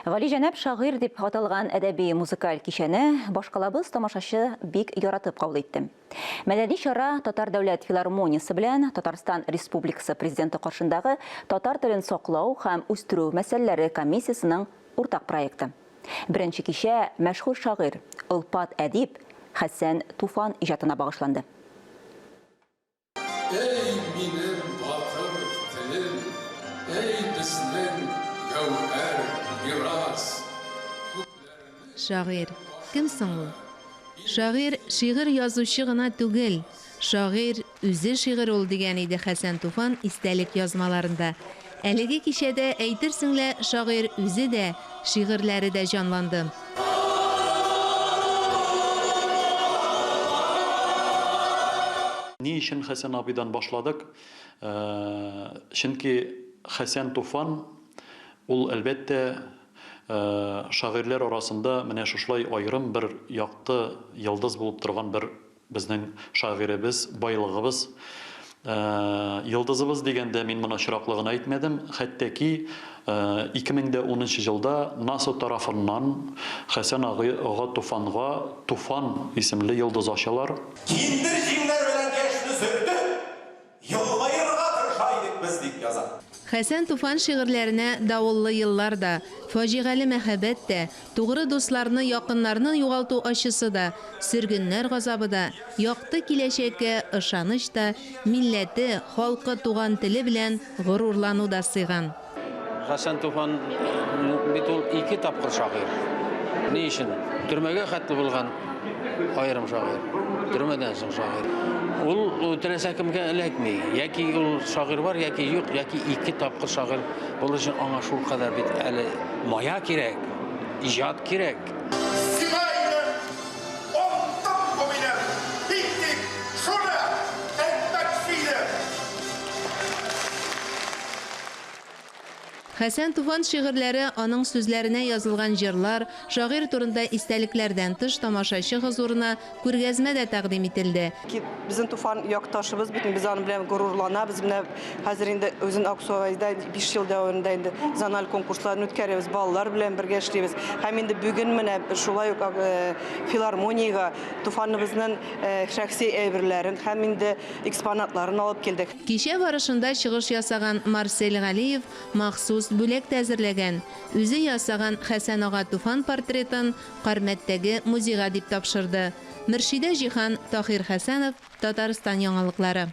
Гали Жанап шагыйрь дип аталган әдәби музыкаль кичәне башкалабыз тамашачы бик яратып кабул итте. Мәдәни чара Татар дәүләт филармониясе белән Татарстан Республикасы президенты каршындагы татар телен саклау һәм үстерү мәсьәләләре комиссиясенең уртак проекты. Беренче кичә мәшһүр шагыйрь, ылпат әдип Хәсән Туфан иҗатына багышланды. Ey minем батыр телем, ey безнең гәүһәр мирас. Шагыйрь, кем соң ул? Шагыйрь шигырь язучы гына түгел, шагыйрь үзе шигырь ул дигән иде Хәсән Туфан истәлек язмаларында. Әлеге кичәдә әйтерсеңлә шагыйрь үзе дә, шигырьләре дә җанланды. Ни өчен Хәсән абыйдан башладык? Чөнки Хәсән Туфан ул әлбәттә шагыйрьләр арасында менә шушлай аерым бер якты йолдыз булып торган бер безнең шагыйребез, байлыгыбыз. Йолдызыбыз дигәндә мин моны чираклыгын әйтмәдем, хәтта ки 2010 елда НАСА тарафыннан Хәсән ага Туфанга Туфан исемле йолдыз ачалар. Киндер җиңнәр белән яшьне сөртү, елгайырга тырышайдык без дип яза. Хәсән Туфан шигырьләренә давыллы еллар да, фаҗигале мәхәббәт тә, тугры дусларны, якыннарны югалту ачысы да, сөргеннәр газабы да, якты киләчәккә ышаныч та, милләте, халкы туган теле белән горурлану да сыйган. Хәсән Туфан бит ул 2 тапкыр шагыйрь. Ни өчен? Төрмәгә хәтле булган аерым шагыйрь. Төрмәдән соң шагыйрь. Ул теләсә кемгә эләкми. Яки ул шагыйрь бар, яки юк, яки 2 тапкыр шагыйрь. Бу өчен аңа шул кадәр бит әле мая кирәк, иҗат кирәк. Хәсән Туфан шигырьләре, аның сүзләренә язылган җырлар, шагыйрь турында истәлекләрдән тыш тамашачы хозурына күргәзмә дә тәкъдим ителде. Безнең Туфан якташыбыз бит, без аны белән горурланабыз. Менә хәзер инде үзен Аксуайда 5 ел дәвамында инде зональ конкурсларны үткәрәбез, балалар белән бергә эшлибез. Һәм инде бүген менә шулай ук филармониягә Туфаныбызның шәхси әйберләрен һәм инде экспонатларын алып килдек. Кичә барышында чыгыш ясаган Марсель Галиев махсус бүләк әзерләгән. Үзе ясаган Хәсән ага Туфан портретын Кармәттәге музейга дип тапшырды. Мөршидә Җиһан, Таһир Хәсәнов, Татарстан яңалыклары.